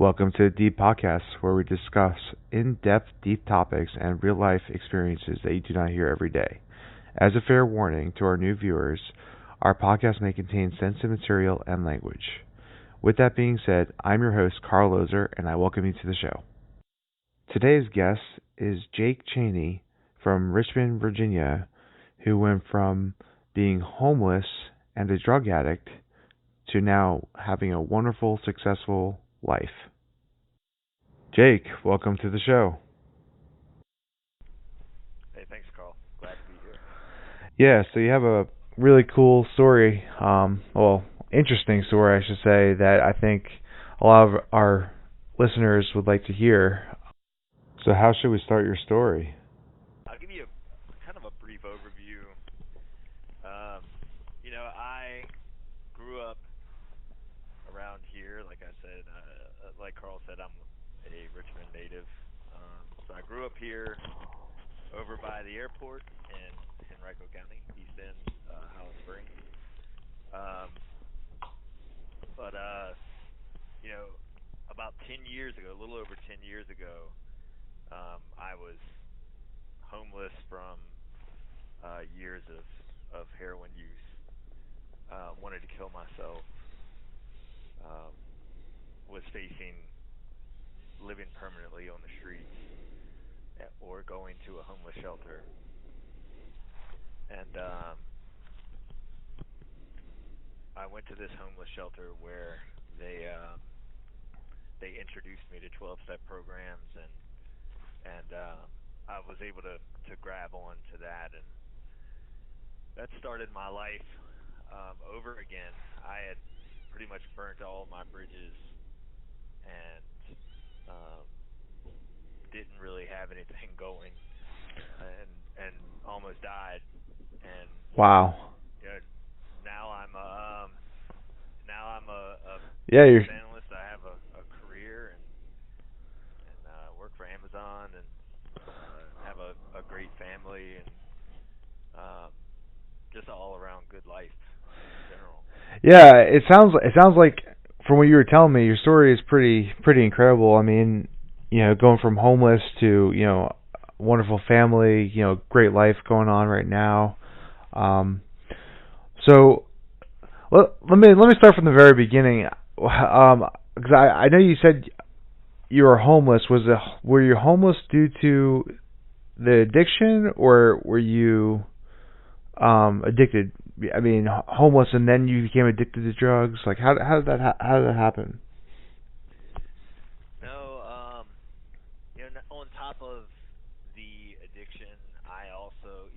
Welcome to the Deep Podcast, where we discuss in-depth, deep topics and real-life experiences that you do not hear every day. As a fair warning to our new viewers, our podcast may contain sensitive material and language. With that being said, I'm your host, Carl Lozer, and I welcome you to the show. Today's guest is Jake Chaney from Richmond, Virginia, who went from being homeless and a drug addict to now having a wonderful, successful life. Jake, welcome to the show. Hey, thanks, Carl. Glad to be here. Yeah, so you have a really cool story, interesting story, I should say, that I think a lot of our listeners would like to hear. So how should we start your story? I'll give you kind of a brief overview. I grew up around here. Like I said, like Carl said, I'm a Richmond native. So I grew up here over by the airport in Henrico County, East End, Holland Springs. But about 10 years ago, a little over 10 years ago, I was homeless from years of heroin use. Wanted to kill myself. Was facing living permanently on the streets or going to a homeless shelter. And I went to this homeless shelter where they introduced me to 12-step programs, and I was able to grab on to that, and that started my life over again. I had pretty much burnt all my bridges and didn't really have anything going, and almost died. And Wow. now I'm a Yeah, you're. business analyst. I have a career and work for Amazon and have a great family and just all around good life in general. Yeah, it sounds like from what you were telling me, your story is pretty incredible. I mean, going from homeless to wonderful family, great life going on right now. So let me start from the very beginning. Because I know you said you were homeless. Were you homeless due to the addiction, or were you addicted? I mean, homeless and then you became addicted to drugs. Like, how did that happen? No, on top of the addiction, I also,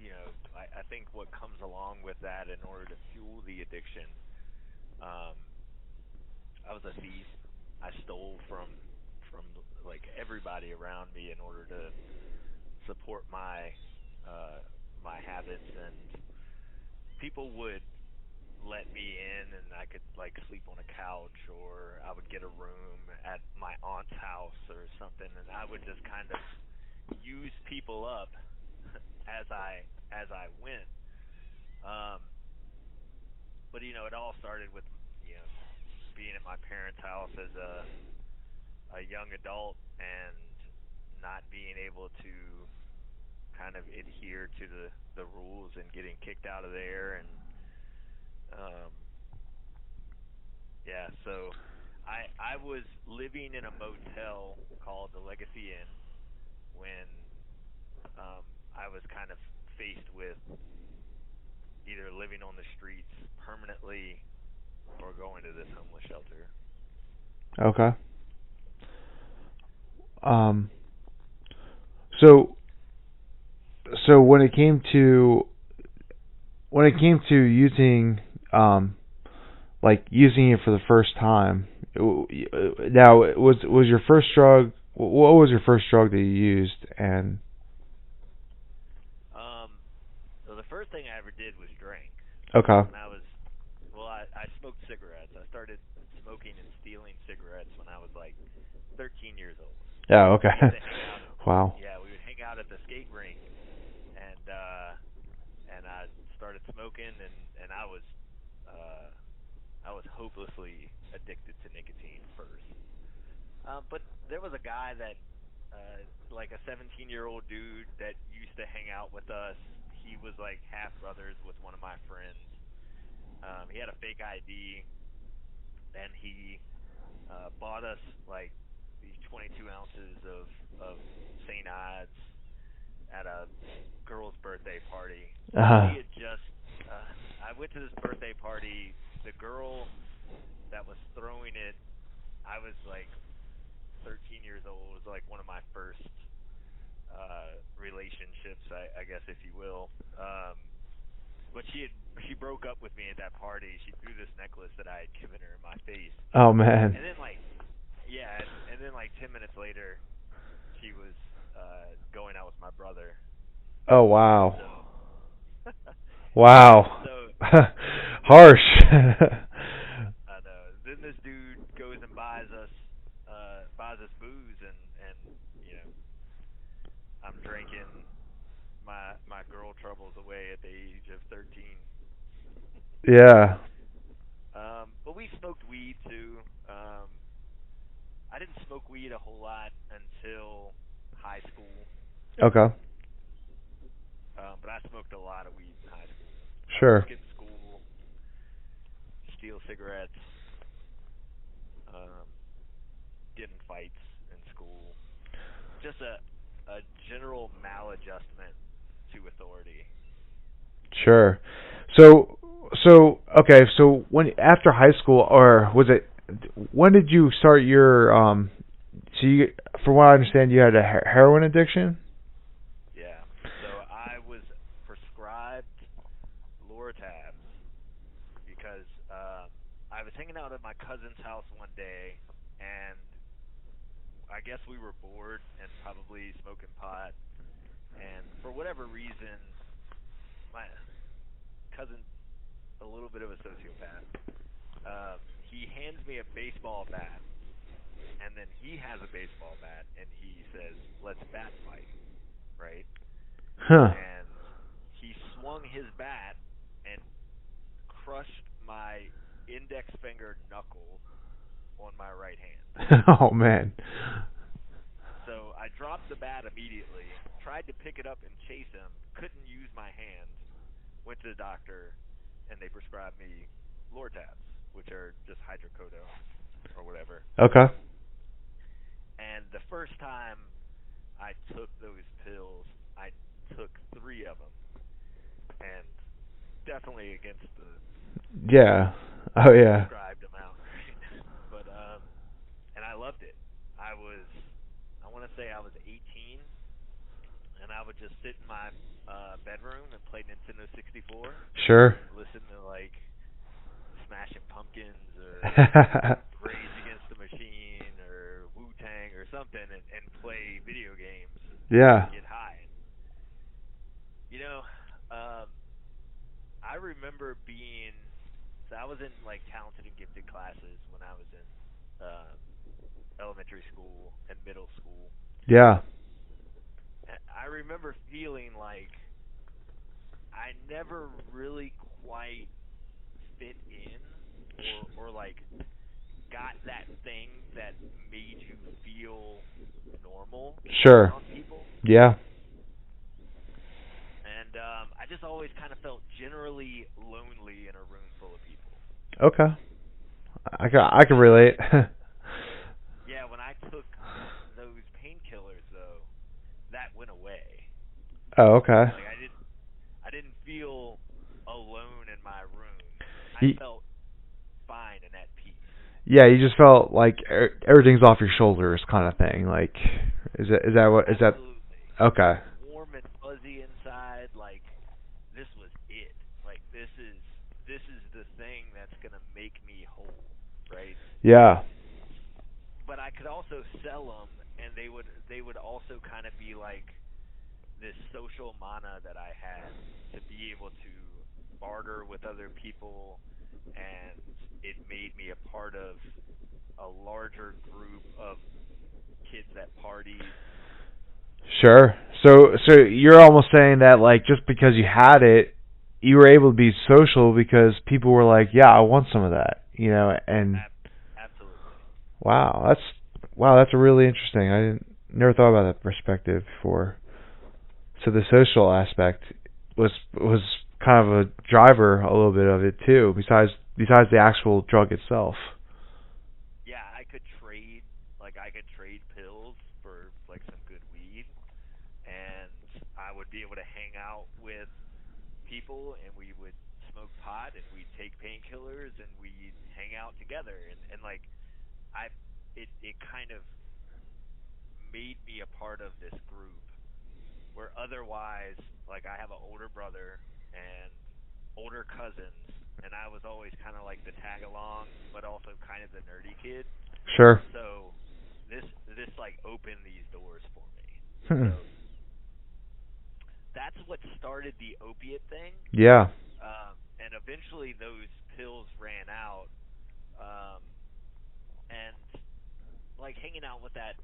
I think what comes along with that in order to fuel the addiction, I was a thief. I stole from like everybody around me in order to support my habits, and people would let me in and I could like sleep on a couch, or I would get a room at my aunt's house or something, and I would just kind of use people up as I went. Um, but it all started with being at my parents' house as a young adult and not being able to kind of adhere to the rules and getting kicked out of there, and um, yeah, so I was living in a motel called the Legacy Inn when I was kind of faced with either living on the streets permanently or going to this homeless shelter. Okay. Um. So when it came to using using it for the first time, now was your first drug? What was your first drug that you used? And So the first thing I ever did was drink. okay. When I smoked cigarettes. I started smoking and stealing cigarettes when I was like 13 years old. Yeah. Okay. We used to hang out. Wow. Yeah, we would hang out at the skate rink, and I started smoking, and I was hopelessly addicted to nicotine first. But there was a guy that, like a 17-year-old dude that used to hang out with us. He was like half brothers with one of my friends. He had a fake ID, and he bought us like these 22 ounces of St. Ides at a girl's birthday party. Uh, She had just. I went to this birthday party. The girl that was throwing it, I was like 13 years old. It was like one of my first relationships, I guess, if you will. But she broke up with me at that party. She threw this necklace that I had given her in my face, oh man. and then like yeah, and then like 10 minutes later, she was going out with my brother. Oh wow. So yeah, Wow. so Harsh. I know. Then this dude goes and buys us booze, and you know I'm drinking my girl troubles away at the age of 13. Yeah. But we smoked weed too. I didn't smoke weed a whole lot until high school. Okay. But I smoked a lot of weed in high school. I would Sure. skip school, steal cigarettes, um, get in fights in school. Just a general maladjustment to authority. Sure. So okay, so when after high school, or was it, when did you start your so you, from what I understand, you had a heroin addiction? Yeah. So I was prescribed Lortabs because I was hanging out at my cousin's house one day, and I guess we were bored and probably smoking pot. And for whatever reason, my cousin's a little bit of a sociopath. He hands me a baseball bat, and then he has a baseball bat, and he says, "Let's bat fight," right? Huh. And he swung his bat and crushed my index finger knuckle on my right hand. Oh man. So I dropped the bat immediately, tried to pick it up and chase him, couldn't use my hand, went to the doctor, and they prescribed me Lortabs, which are just hydrocodone or whatever. Okay. And the first time I took those pills, I took 3 of them, and definitely against the Yeah. Oh yeah. prescribed amount, right? But and I loved it. I want to say I was 18, and I would just sit in my bedroom and play Nintendo 64, Sure. listen to like Smashing Pumpkins or Rage Against the Machine or Wu Tang or something, and play video games Yeah. and get high. You know, um, I remember being so I was in like talented and gifted classes when I was in um, elementary school and middle school. Yeah. And I remember feeling like I never really quite fit in, or like got that thing that made you feel normal Sure. around people. Yeah. And I just always kind of felt generally lonely in a room full of people. Okay. I can relate. Yeah, when I took those painkillers though, that went away. Oh, okay. Like I didn't feel alone in my room. I Y- felt fine and at peace. Yeah, you just felt like everything's off your shoulders, kind of thing. Like, is that what is that? Absolutely. Okay. Warm and fuzzy inside, like this was it. Like this is the thing that's gonna make me whole, right? Yeah. But I could also sell them, and they would also kind of be like this social mana that I had to be able to barter with other people, and it made me a part of a larger group of kids that partied. Sure. So you're almost saying that, like, just because you had it, you were able to be social because people were like, "Yeah, I want some of that," and Absolutely. wow, Wow, that's a really interesting. I never thought about that perspective before. So the social aspect was kind of a driver, a little bit of it too, besides the actual drug itself. Yeah, I could trade pills for like some good weed, and I would be able to hang out with people, and we would smoke pot, and we'd take painkillers, and we'd hang out together, and like I it kind of made me a part of this group where otherwise, like, I have an older brother and older cousins, and I was always kind of like the tag along but also kind of the nerdy kid. Sure. So this like opened these doors for me. Hmm. So that's what started the opiate thing. Yeah. And eventually those pills ran out. Um, and like hanging out with that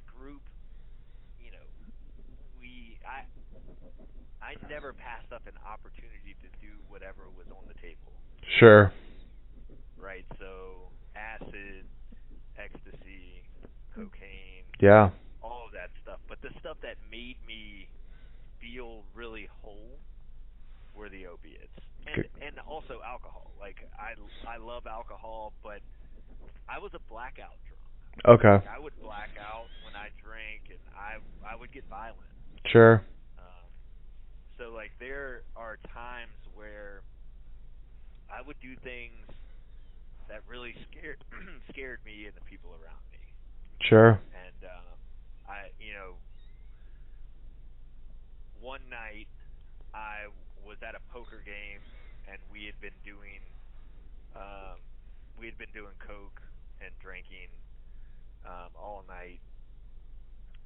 group, you know, we I never passed up an opportunity to do whatever was on the table, Sure. right? So acid, ecstasy, cocaine, Yeah. all of that stuff. But the stuff that made me feel really whole were the opiates, and also alcohol. Like I love alcohol, but I was a blackout drunk. Okay. Like I would black out when I drank, and I would get violent. Sure. Um, so like there are times where I would do things that really scared me and the people around me. Sure. And one night I was at a poker game, and um, we had been doing coke and drinking all night,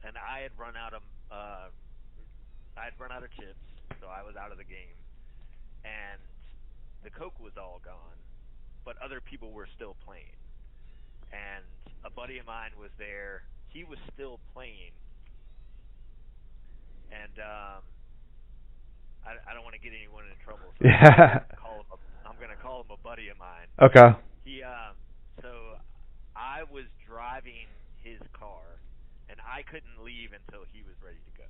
and uh, I had run out of chips, so I was out of the game, and the coke was all gone, but other people were still playing, and a buddy of mine was there. He was still playing, and I don't want to get anyone in trouble, so I'm just Yeah. gonna call him. I'm gonna call him a buddy of mine. Okay. He so I was driving his car, and I couldn't leave until he was ready to go.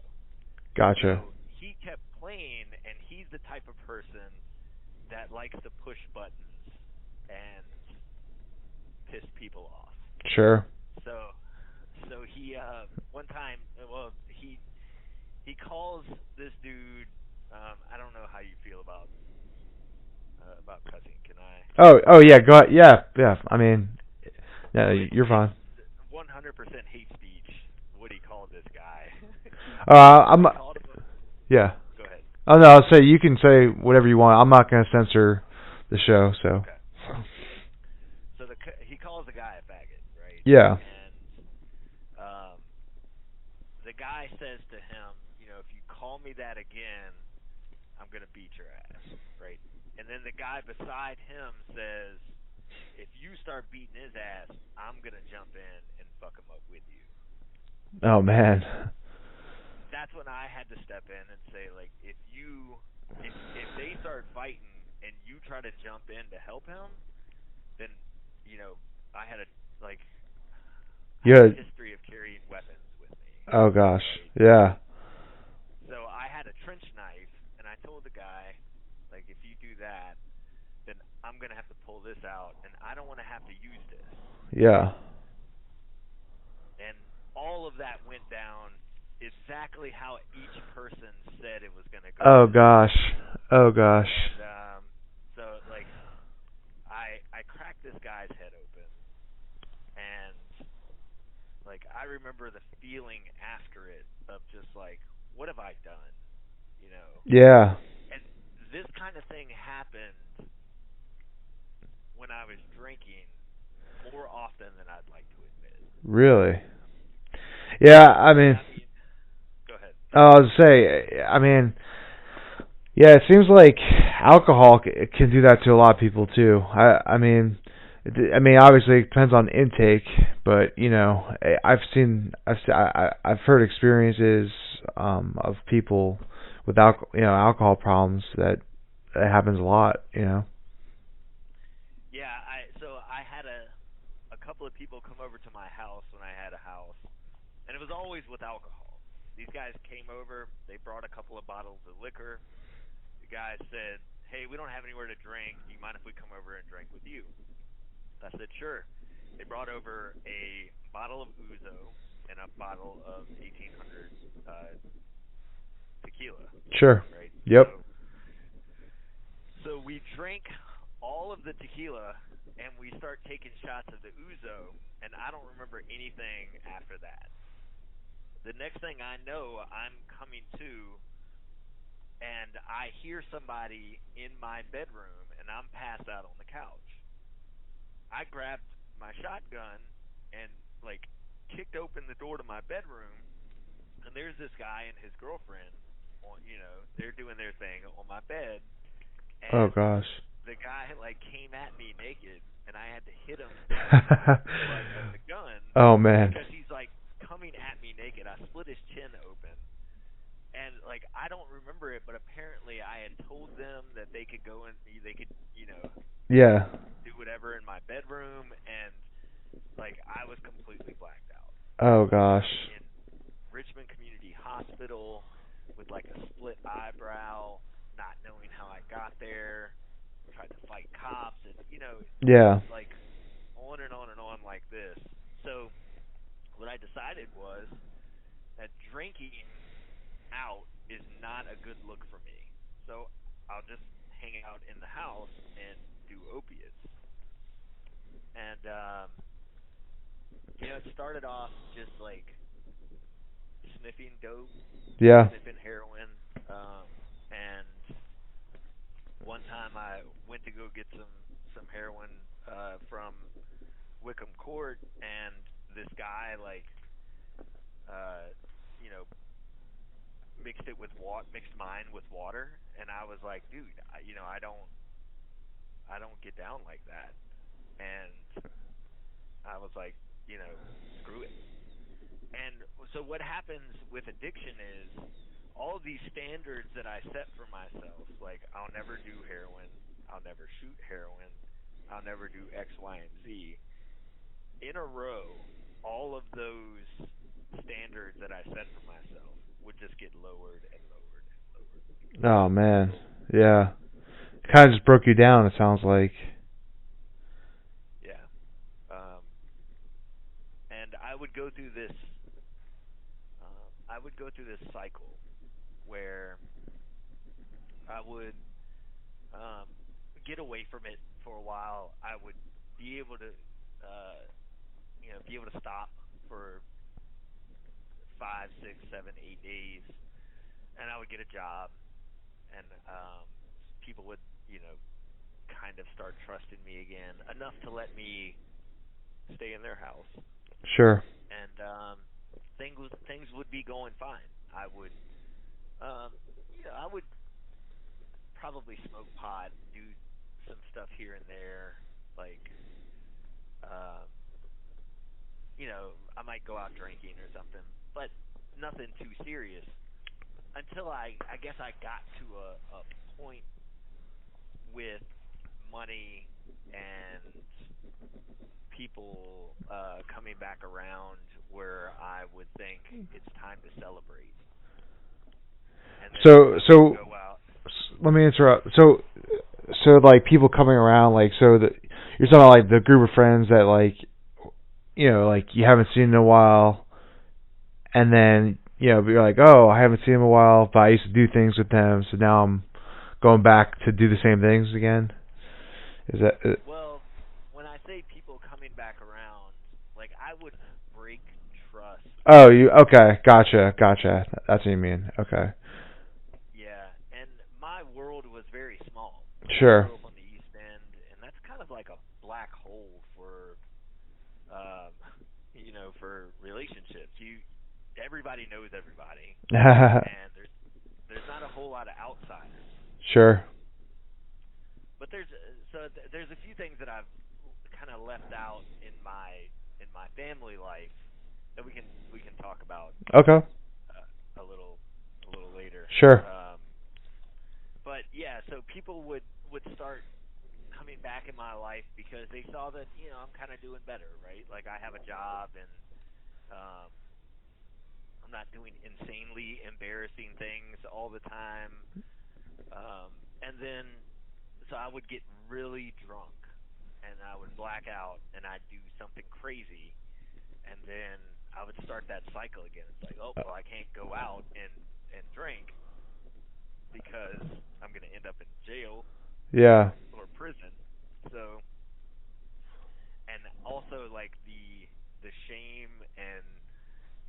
Gotcha. So he kept playing, and he's the type of person that likes to push buttons and piss people off. Sure. So he one time, well, he calls this dude. I don't know how you feel about cussing. Can I? Oh yeah. Go ahead. Yeah. Yeah. I mean, yeah. You're It's fine. 100% hate speech. What he called this guy. I'm. He called him. Yeah. Go ahead. Oh no. I'll say you can say whatever you want. I'm not gonna censor the show. So. Okay. So he calls the guy a faggot, right? Yeah. And um, the guy says to him, if you call me that again, I'm gonna beat your ass, right? And then the guy beside him says, if you start beating his ass, I'm gonna jump in and fuck him up with you. Oh man. That's when I had to step in and say, like, if they start fighting and you try to jump in to help him, then I had a like I have Yeah. a history of carrying weapons with me, Oh gosh. right? Yeah. So I had a trench knife, and I told the guy, like, if you do that, then I'm gonna have to pull this out, and I don't want to have to use this. Yeah. And all of that went down exactly how each person said it was gonna go Oh down. gosh. Oh gosh. And so like I cracked this guy's head open, and like I remember the feeling after it of just like, what have I done? You know? Yeah. And this kind of thing happened when I was drinking more often than I'd like to admit. Really. Yeah. I And mean, I mean, go ahead. I was say. I mean, yeah. It seems like alcohol can do that to a lot of people too. I mean. I mean, obviously, it depends on intake, but I've heard experiences of people with alcohol problems that it happens a lot. Yeah, so I had a couple of people come over to my house when I had a and it was always with alcohol. These guys came over. They brought a couple of bottles of liquor. The guy said, "Hey, we don't have anywhere to drink. Do you mind if we come over and drink with you?" I said, "Sure." They brought over a bottle of Ouzo and a bottle of 1800 tequila, Sure. right? Yep. So we drank all of the tequila and we start taking shots of the Ouzo, and I don't remember anything after that. The next thing I know, I'm coming to, and I hear somebody in my bedroom, and I'm passed out on the couch. I grabbed my shotgun and like kicked open the door to my bedroom, and there's this guy and his girlfriend on, they're doing their thing on my bed, Oh and gosh. the guy like came at me naked, and I had to hit him with my butt of the gun Oh man. because he's like coming at me naked. I split his chin open, and like I don't remember it, but apparently I had told them that they could go in, they could, Yeah. do whatever in my bedroom, and like I was completely blacked out. Oh I'm gosh. in Richmond Community Hospital with like a split eyebrow, not knowing how I got there, tried to fight cops, and Yeah. like on and on and on like this. So what I decided was that drinking out is not a good look for me. So I'll just hang out in the house and do opiates. And it started off just like sniffing dope, Yeah. sniffing heroin, and one time I went to go get some heroin from Wickham Court, and this guy like uh, you know mixed mine with water, and I was like, dude, I don't get down like that, and I was like, screw it. And so what happens with addiction is all these standards that I set for myself, like I'll never do heroin, I'll never shoot heroin, I'll never do X, Y, and Z. In a row, all of those standards that I set for myself would just get lowered and lowered and lowered. Oh man. Yeah. Kind of just broke you down. It sounds like. Yeah. Um, and I would go through this cycle where I would um, get away from it for a while. I would be able to, be able to stop for 5, 6, 7, 8 days, and I would get a job, and people would, kind of start trusting me again enough to let me stay in their house, Sure. and things would be going fine. Um, I would probably smoke pot, do some stuff here and there, like um, I might go out drinking or something, but nothing too serious until I guess I got to a point with money and people coming back around where I would think it's time to celebrate, and then So I would so go out. let me interrupt. So like people coming around, like so that you're talking about like the group of friends that like like you haven't seen in a while, and then you're like, oh, I haven't seen them in a while, but I used to do things with them, so now I'm going back to do the same things again. Is that? Well, when I say people coming back around, like I would break trust. Oh, you okay? Gotcha. That's what you mean. Okay. Yeah, and my world was very small. Like I Sure. grew up on the East End, and that's kind of like a black hole for, um, for relationships. Everybody knows everybody, and there's not a whole lot of outsiders. Sure. But there's a few things that I've kind of left out in my family life that we can talk about Okay. a little later. Sure. But yeah, so people would start coming back in my life because they saw that I'm kind of doing better, right? Like I have a job, and um, I'm not doing insanely embarrassing things all the time. And then, so I would get really drunk and I would black out and I'd do something crazy. And then I would start that cycle again. It's like, oh, well, I can't go out and drink because I'm going to end up in jail Yeah. or prison. So, and also like the shame and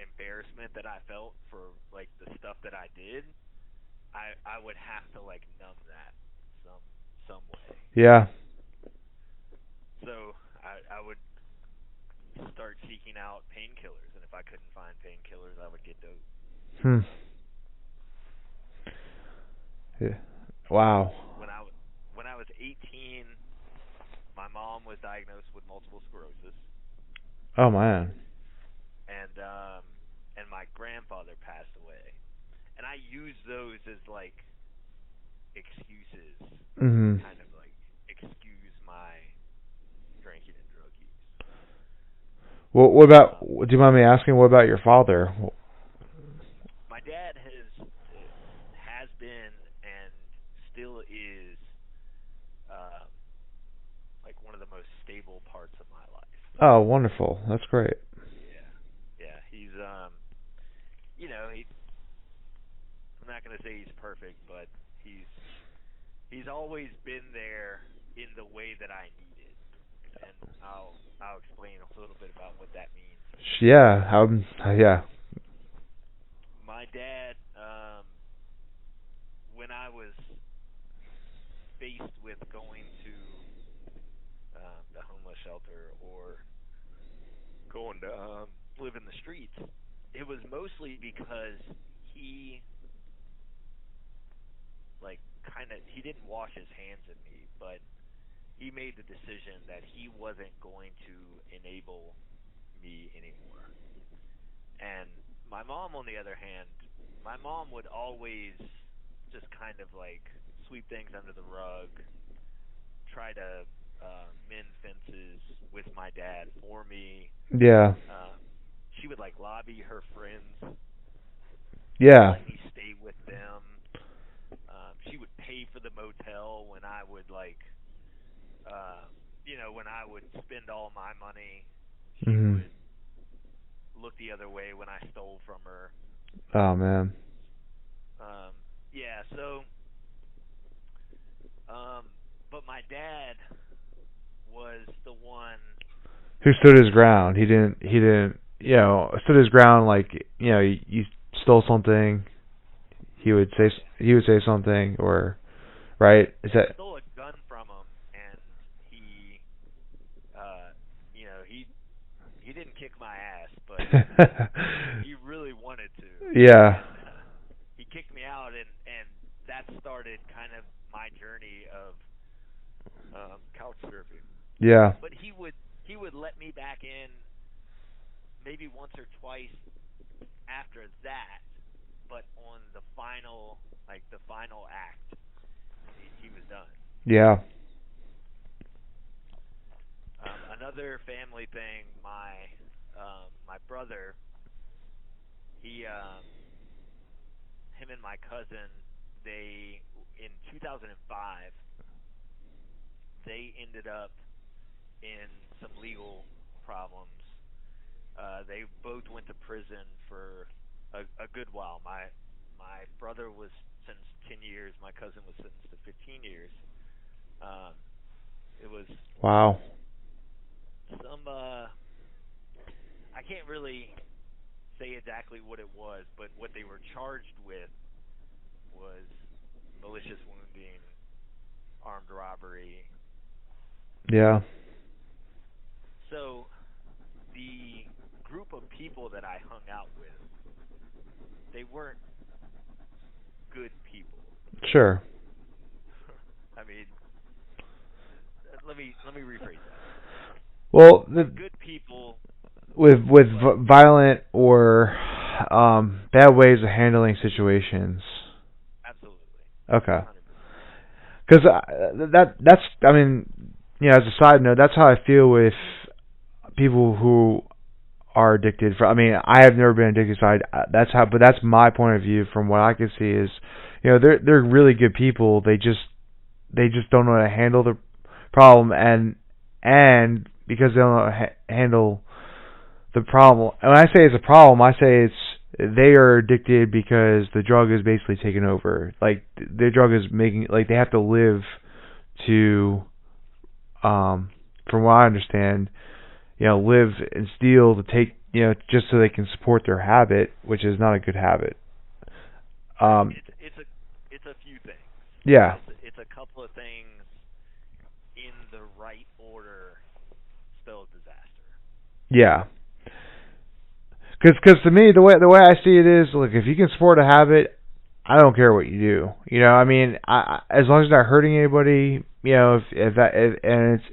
embarrassment that I felt for like the stuff that I did, I would have to like numb that some way. Yeah. So I would start seeking out painkillers, and if I couldn't find painkillers, I would get dope. Hmm. Yeah. Wow. When I was 18, my mom was diagnosed with multiple sclerosis, Oh man. and um and my grandfather passed away. And I use those as like excuses to Mhm. kind of like excuse my drinking and drug use. Well, what about? Um, Do you mind me asking? What about your father? my dad has been and still is um, like one of the most stable parts of my life. Oh, wonderful. That's great. Yeah, yeah. He's you know, I'm not gonna say he's perfect, but he's always been there in the way that I needed, and I'll explain a little bit about what that means. Yeah. Yeah. My dad, when I was faced with going to the homeless shelter or going to live in the streets, it was mostly because he like kind of he didn't wash his hands of me, but he made the decision that he wasn't going to enable me anymore. And my mom, on the other hand, my mom would always just kind of like sweep things under the rug, try to mend fences with my dad for me. Yeah. Um, she would like lobby her friends to Yeah. let me stay with them. She would pay for the motel when I would like, when I would spend all my money. She Mhm. would look the other way when I stole from her. Oh man. Um, yeah, so, um, but my dad was the one Who stood his that, ground? He didn't. He didn't. Stood his ground. Like you stole something. He would say. oh yeah, He would say something, or right? Is I that? stole a gun from him, and he, uh, he didn't kick my ass, but he really wanted to, Yeah. and he kicked me out, and that started kind of my journey of couch surfing. Yeah. But he would let me back in maybe once or twice after that, but on the final act, he was done. Yeah. Another family thing, my brother, he him and my cousin, they in 2005 they ended up in some legal problems. They both went to prison for a good while. My brother was sentenced to 10 years. My cousin was sentenced to 15 years. Um, it was Wow. some I can't really say exactly what it was, but what they were charged with was malicious wounding, armed robbery. Yeah. So the group of people that I hung out with, they weren't good people. Sure. I mean, let me rephrase that. Well, Good people, with but violent or bad ways of handling situations. absolutely, Okay. 100%. Because that's I mean, as a side note, that's how I feel with people who are addicted. I mean, I have never been addicted, so but that's my point of view from what I can see is, they're really good people. They just don't know how to handle the problem, and because they don't know how to handle the problem. And when I say it's a problem, I say they are addicted because the drug is basically taking over. Like the drug is making, like, they have to live to, from what I understand, live and steal to take, just so they can support their habit, which is not a good habit. It's a few things. Yeah. It's a couple of things in the right order spells disaster. Yeah. Because to me, the way I see it is, look, if you can support a habit, I don't care what you do. I mean, as long as you're not hurting anybody, and it's,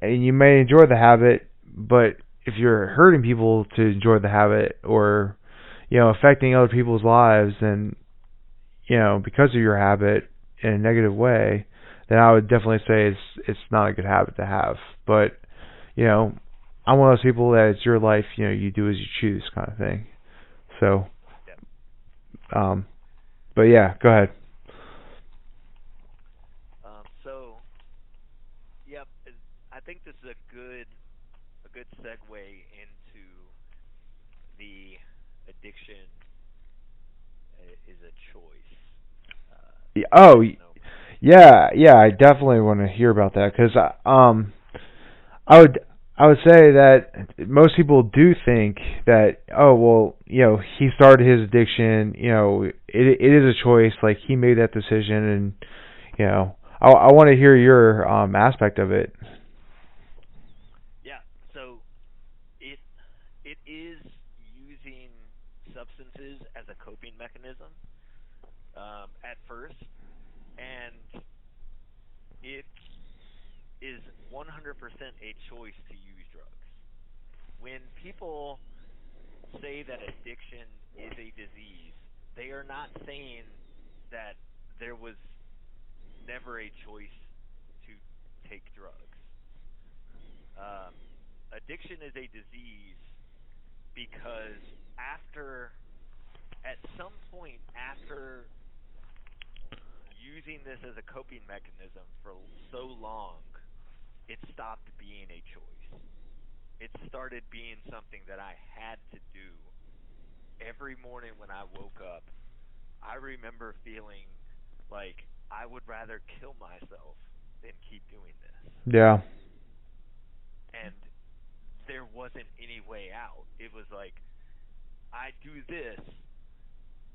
and you may enjoy the habit, but if you're hurting people to enjoy the habit, or affecting other people's lives, then because of your habit in a negative way, then I would definitely say it's not a good habit to have. But I'm one of those people that it's your life, you do as you choose, kind of thing. So, yeah. But yeah, go ahead. So, yep, I think this is a good segue into the addiction is a choice. Oh, You know, yeah, I definitely want to hear about that because I would I would say that most people do think that, oh well, he started his addiction, it is a choice, like he made that decision, and I want to hear your aspect of it. yeah. So it it is using substances as a coping mechanism at first, and it is 100% a choice to use drugs. When people say that addiction is a disease, they are not saying that there was never a choice to take drugs. Um, Addiction is a disease because at some point after using this as a coping mechanism for so long, it stopped being a choice. It started being something that I had to do every morning when I woke up. I remember feeling like I would rather kill myself than keep doing this. Yeah. And there wasn't any way out. It was like, I do this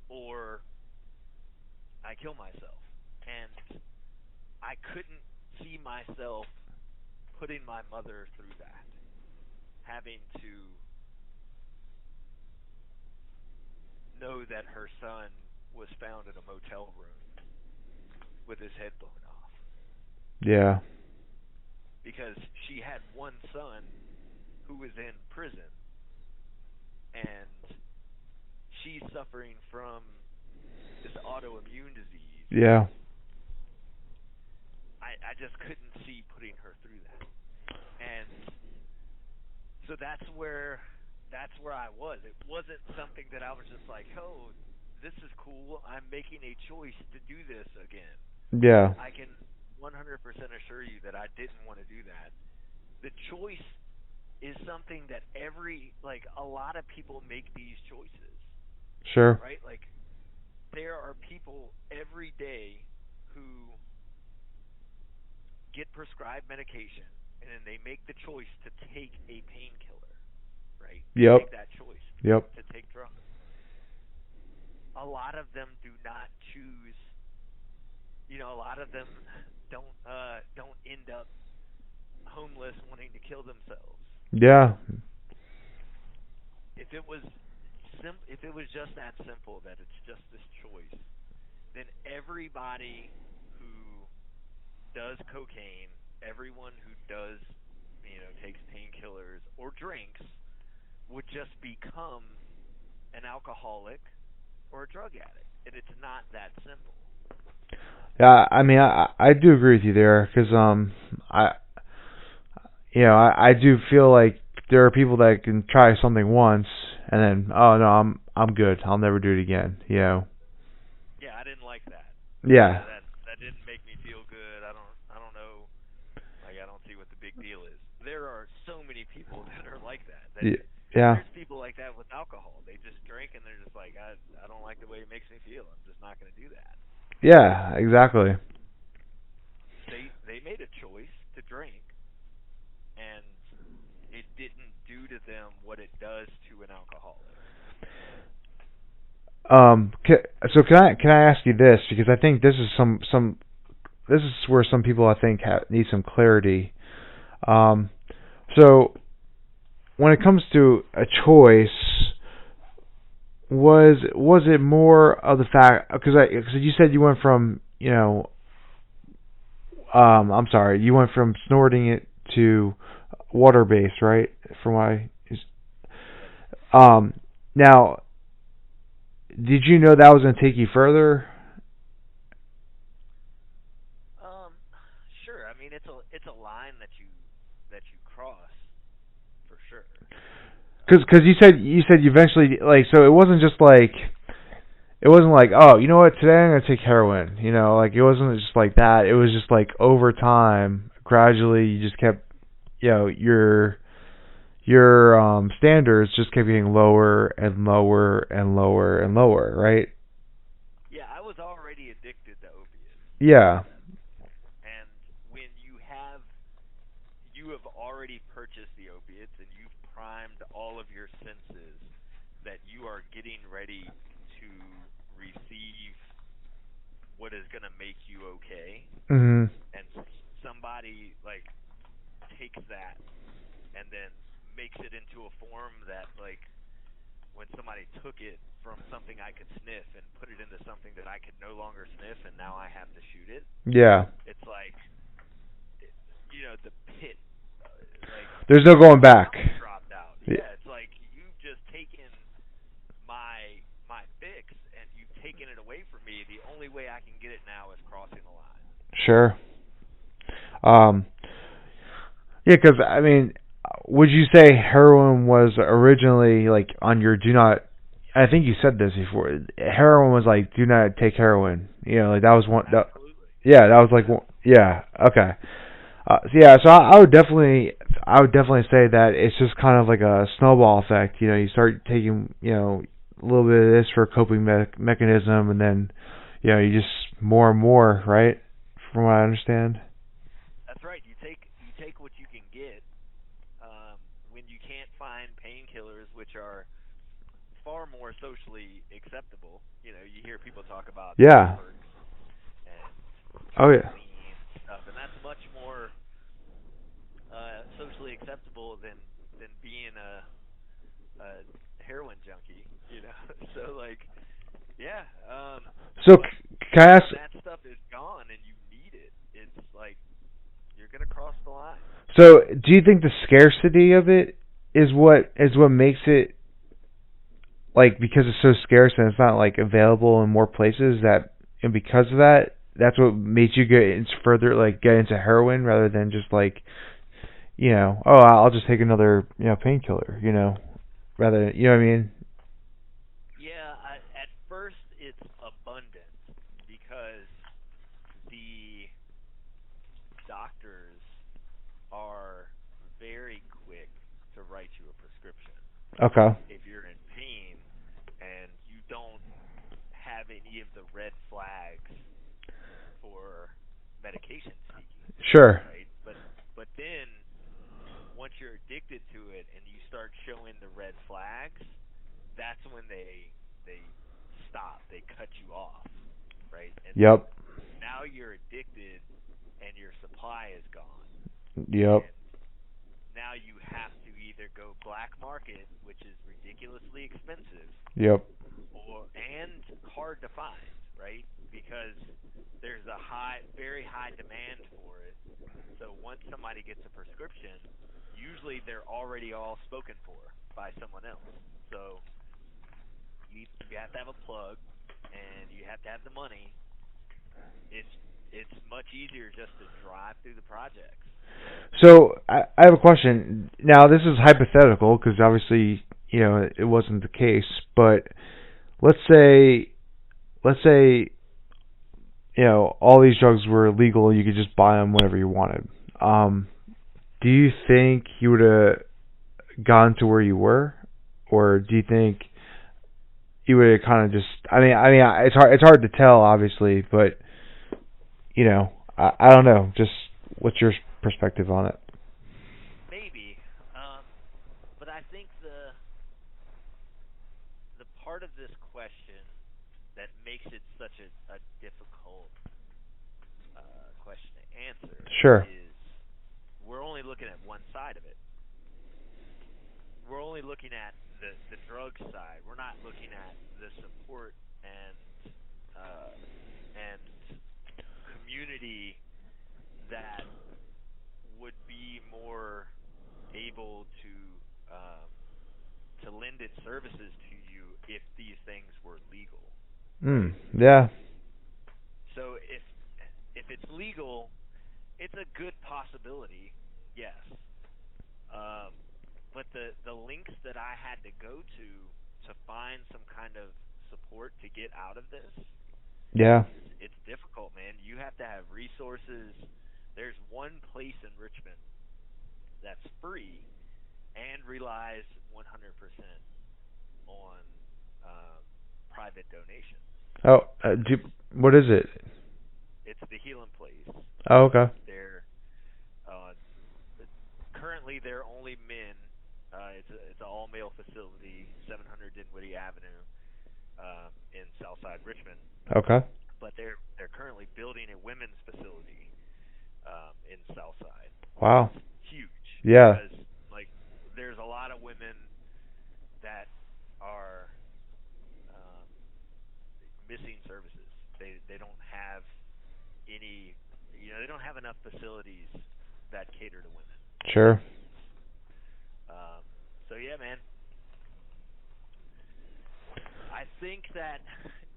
or I kill myself. And I couldn't see myself putting my mother through that, having to know that her son was found in a motel room with his head blown off. Yeah. Because she had one son who was in prison, and she's suffering from this autoimmune disease. Yeah. I just couldn't see putting her through that. And so that's where I was. It wasn't something that I was just like, "Oh, this is cool. I'm making a choice to do this again." Yeah. I can 100% assure you that I didn't want to do that. The choice is something that a lot of people make these choices, Sure. right? Like there are people every day who get prescribed medication and then they make the choice to take a painkiller, right? They Yep. make that choice Yep. to take drugs. A lot of them do not choose. A lot of them don't end up homeless wanting to kill themselves. Yeah. If it was if it was just that simple that it's just this choice, then everybody who does cocaine, everyone who does takes painkillers or drinks would just become an alcoholic or a drug addict, and it's not that simple. Yeah. I mean, I do agree with you there because I do feel like there are people that can try something once and then, oh no, I'm good. I'll never do it again. You know. Yeah, I didn't like that. Yeah. That didn't make me feel good. I don't know. Like, I don't see what the big deal is. There are so many people that are like that. Yeah. There's people like that with alcohol. They just drink and they're just like, I don't like the way it makes me feel. I'm just not going to do that. Yeah. Exactly. They made a choice to drink, and it didn't do to them what it does to an alcoholic. So can I ask you this, because I think this is some this is where some people, I think, need some clarity. Um, so when it comes to a choice, was it more of the fact, because you said you went from, I'm sorry, you went from snorting it to water based, right? From what Yep. now, did you know that was going to take you further? Um, sure. I mean, it's a line that you cross for sure. Because you said you eventually, like, so it wasn't just like, it wasn't like, oh, you know what, today I'm gonna take heroin. Like, it wasn't just like that. It was just like over time, gradually, you just kept, your standards just kept getting lower and lower and lower and lower, right? Yeah, I was already addicted to opiates, Yeah. and when you have already purchased the opiates and you've primed all of your senses that you are getting ready to receive what is going to make you okay, Mhm. and somebody like takes that and then makes it into a form that, like, when somebody took it from something I could sniff and put it into something that I could no longer sniff and now I have to shoot it, Yeah. it's like, the pit, like, There's no going my back. mouth dropped out. Yeah, it's like you've just taken my fix and you've taken it away from me. The only way I can get it now is crossing the line. Sure. Um. Yeah, because I mean, would you say heroin was originally like on your do not? I think you said this before. Heroin was like, do not take heroin. Like that was one. Absolutely. Yeah, that was like one. Yeah. Okay. So I would definitely say that it's just kind of like a snowball effect. You start taking a little bit of this for a coping mechanism, and then you just more and more, right? From what I understand. That's right. You take what you can get. When you can't find painkillers, which are far more socially acceptable. You hear people talk about Yeah. perks and Oh yeah. lean and stuff, and that's much more socially acceptable than being a heroin junkie. So, like, yeah. So But can I ask? when that stuff is gone and you need it, it's like you're gonna cross the line. So do you think the scarcity of it is what makes it, like, because it's so scarce and it's not like available in more places, that, and because of that, that's what made you get into further, like, get into heroin rather than just like, oh, I'll just take another painkiller, rather, you know what I mean? Yeah, at first it's abundant because the doctors are very quick to write you a prescription Okay. if you're in pain and you don't have any of the red flags for medication seeking, Sure. right? But then once you're addicted to it and you start showing the red flags, that's when they stop, they cut you off, right? And Yep. now you're addicted and your supply is gone. Yep. And now you have to either go black market, which is ridiculously expensive, Yep. and hard to find, right? Because there's a very high demand for it. So once somebody gets a prescription, usually they're already all spoken for by someone else. So you have to have a plug, and you have to have the money. It's much easier just to drive through the projects So I have a question. Now this is hypothetical because obviously it wasn't the case. But let's say let's say all these drugs were illegal. You could just buy them whenever you wanted. Um, do you think you would have gone to where you were, or do you think you would have kind of just? I mean, it's hard to tell, obviously, but I don't know. Just what's your perspective on it? Maybe, but I think the part of this question that makes it such a difficult question to answer Sure. is we're only looking at one side of it. We're only looking at the drug side. We're not looking at the support uh, and community that would be more able to lend its services to you if these things were legal, right? Yeah. So if it's legal, it's a good possibility, yes. Um, but the links that I had to go to find some kind of support to get out of this, Yeah. it's difficult, man. You have to have resources. There's one place in Richmond that's free and relies 100% on um, private donations. Oh, what is it? It's the Healing Place. Oh, okay. They're uh, currently they're only men. It's an all male facility, 700 Dinwiddie Avenue, in Southside Richmond. Okay. But they're currently building a women's facility in Southside, which Wow. is huge Yeah. because like there's a lot of women that are um, missing services. They don't have any, they don't have enough facilities that cater to women. Sure. Um, so yeah, man, I think that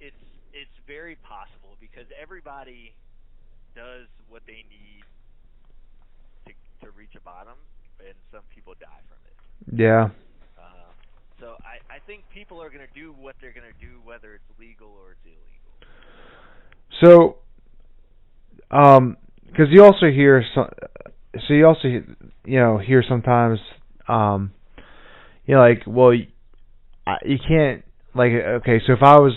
it's very possible because everybody does what they need to to reach a bottom, and some people die from it. Yeah. Um, so I think people are going to do what they're going to do, whether it's legal or it's illegal. So, because you also hear so you also hear sometimes, um, like, well, you can't, like, okay, so if I was,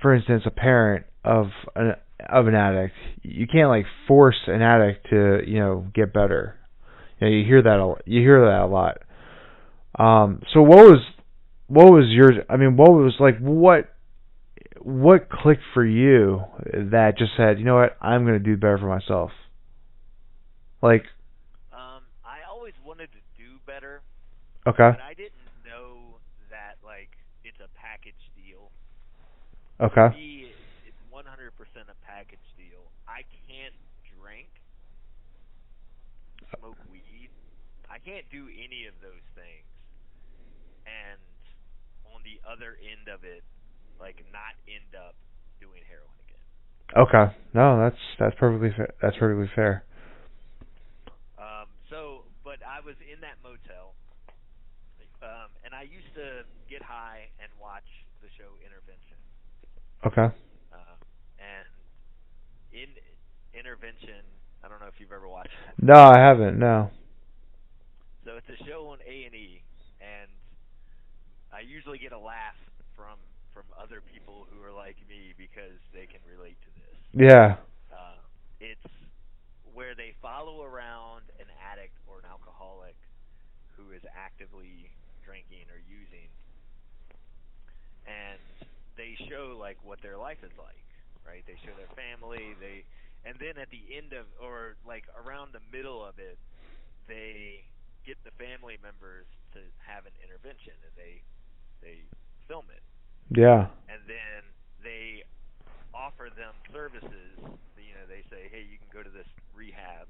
for instance, a parent of an addict, you can't like force an addict to get better. You hear that a lot. So what was yours? I mean, what was like what clicked for you that just said, you know what, I'm gonna do better for myself? Like, I always wanted to do better, okay, but I didn't know that like it's a package deal. For okay, me, it's 100% a package deal. I can't drink, smoke weed. I can't do any of those things. And on the other end of it, like not end up doing heroin again. okay. No, that's perfectly fair. That's perfectly fair. But I was in that motel, and I used to get high and watch the show Intervention. Okay. Um, and in Intervention, I don't know if you've ever watched it No, before. I haven't. No. So it's a show on A&E, and I usually get a laugh from other people who are like me because they can relate to this. Yeah. Uh, it's where they follow around an addict or an alcoholic who is actively drinking or using, and they show like what their life is like, right? They show their family, and then at the end of or like around the middle of it, they get the family members to have an intervention, and they film it, Yeah. and then they offer them services. They say, hey, you can go to this rehab,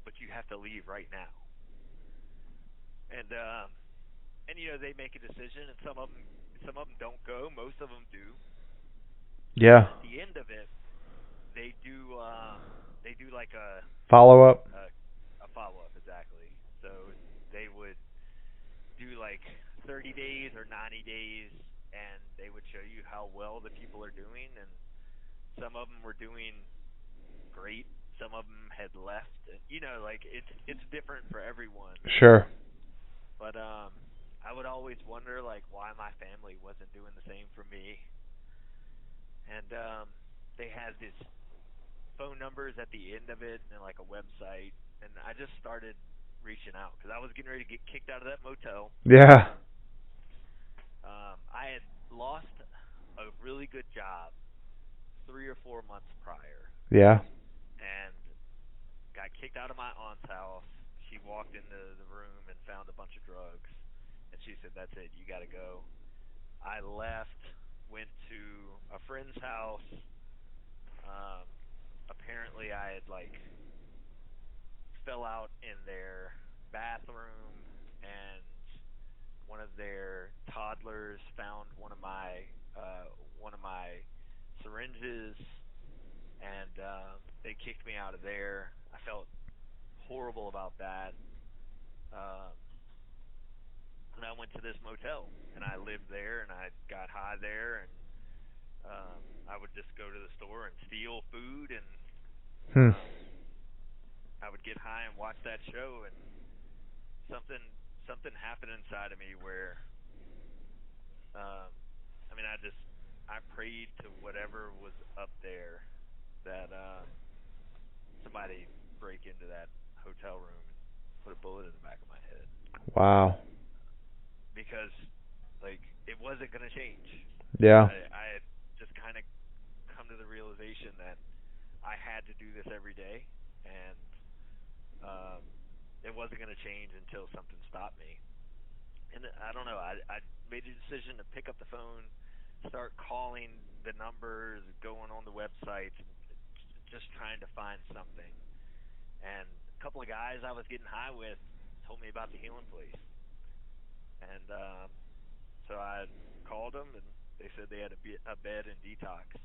but you have to leave right now. And they make a decision, and some of them don't go. Most of them do. Yeah. And at the end of it, they do. they do like Follow up. a follow up exactly. So they would do like 30 days or 90 days, and they would show you how well the people are doing, and some of them were doing great, some of them had left. And, like it's different for everyone. Sure. But I would always wonder like why my family wasn't doing the same for me. And they had this phone numbers at the end of it and like a website, and I just started reaching out because I was getting ready to get kicked out of that motel. Yeah. I had lost a really good job 3 or 4 months prior, Yeah. and got kicked out of my aunt's house. She walked into the room and found a bunch of drugs, and she said, "That's it, you got to go." I left, went to a friend's house. Um, Apparently, I had like fell out in their bathroom, and one of their toddlers found one of my syringes, and they kicked me out of there. I felt horrible about that. Um, and I went to this motel, and I lived there, and I got high there, and I would just go to the store and steal food, and Hmm. um, I would get high and watch that show, and something something happened inside of me where um, I prayed to whatever was up there that somebody break into that hotel room and put a bullet in the back of my head, Wow. because like it wasn't going to change. Yeah. I had just kind of come to the realization that I had to do this every day, and um, it wasn't going to change until something stopped me. And I don't know. I made a decision to pick up the phone, start calling the numbers, going on the websites, and just trying to find something. And a couple of guys I was getting high with told me about the healing place, and so I called them, and they said they had a bed in detox.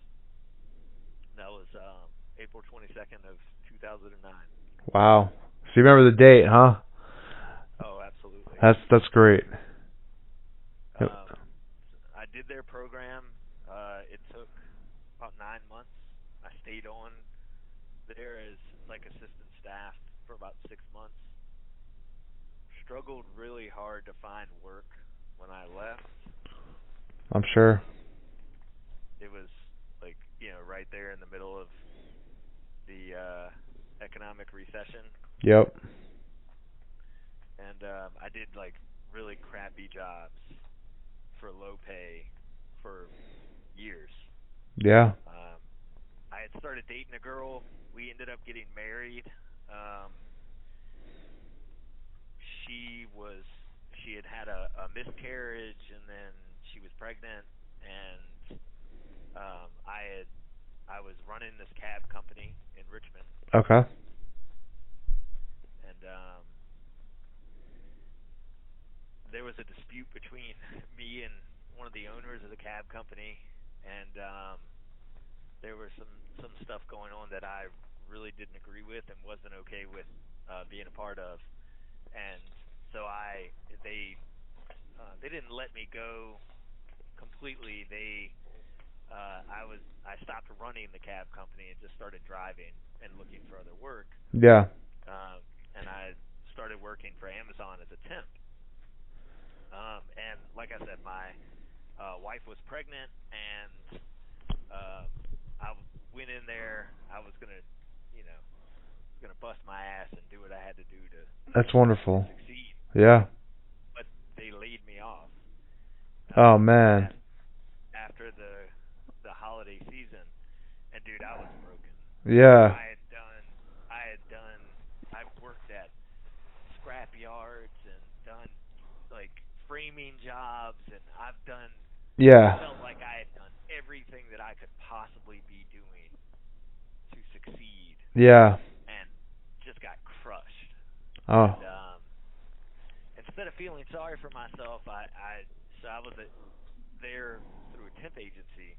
That was April 22nd of 2009. Wow. So you remember the date, huh? Oh, absolutely. That's great. Yep. Um, I did their program. It took about 9 months. I stayed on there as like assistant staff for about 6 months. Struggled really hard to find work when I left. I'm sure. It was like right there in the middle of the economic recession, Yep. and I did like really crappy jobs for low pay for years. Yeah. Um, I had started dating a girl. We ended up getting married. Um, she was she had had a miscarriage, and then she was pregnant, and I was running this cab company in Richmond, Okay. and there was a dispute between me and one of the owners of the cab company, and there was some stuff going on that I really didn't agree with and wasn't okay with being a part of, and so they didn't let me go completely. I stopped running the cab company and just started driving and looking for other work, Yeah. and I started working for Amazon as a temp. And like I said, my wife was pregnant, and um, I went in there. I was gonna bust my ass and do what I had to do That's to wonderful. succeed, Yeah. but they laid me off Oh man. at after the holiday season, and dude, I was broken. Like Yeah. I've worked at scrap yards and done like framing jobs, and I Yeah. felt like I had done everything that I could possibly be doing to succeed, Yeah. and just got crushed. Oh. And instead of feeling sorry for myself, I was there through a temp agency.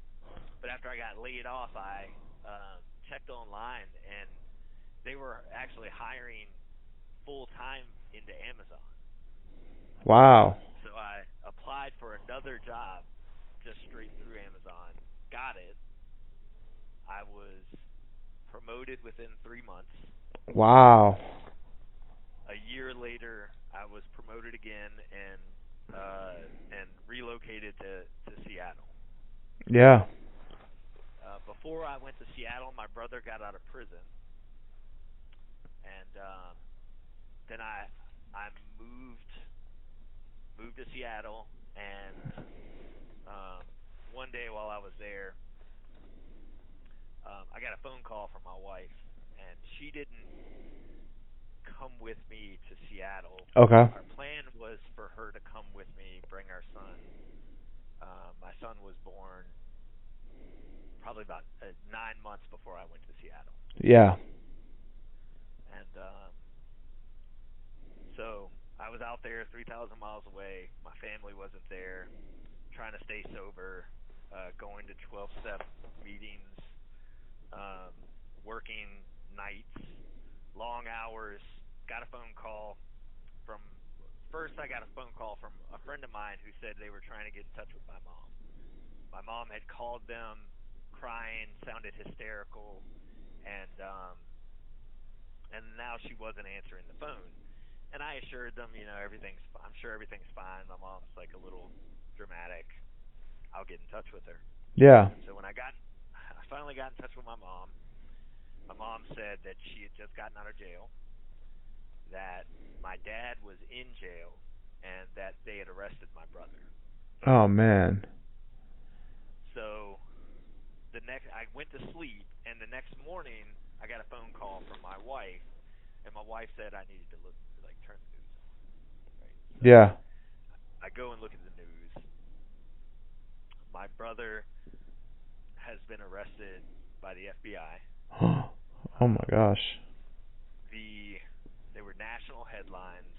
But after I got laid off, I checked online, and they were actually hiring full time into Amazon. Wow. So I applied for another job just straight through Amazon, got it. I was promoted within 3 months. Wow. A year later, I was promoted again and relocated to Seattle. Yeah. Before I went to Seattle, my brother got out of prison, and then I moved to Seattle, and um, one day while I was there, I got a phone call from my wife, and she didn't come with me to Seattle. Okay. Our plan was for her to come with me, bring our son. My son was born probably about 9 months before I went to Seattle, Yeah. and so I was out there 3,000 miles away. My family wasn't there. Trying to stay sober, going to 12-step meetings, um, working nights, long hours. Got a phone call from first. I got a phone call from a friend of mine who said they were trying to get in touch with my mom. My mom had called them, crying, sounded hysterical, and and now she wasn't answering the phone. And I assured them, I'm sure everything's fine. My mom's like a little dramatic. I'll get in touch with her. Yeah. And so I finally got in touch with my mom. My mom said that she had just gotten out of jail, that my dad was in jail, and that they had arrested my brother. Oh man. So I went to sleep, and the next morning I got a phone call from my wife, and my wife said I needed to look, like turn the news on, right? So Yeah. I go and look at the news. My brother has been arrested by the FBI. Oh my Um, gosh. they were national headlines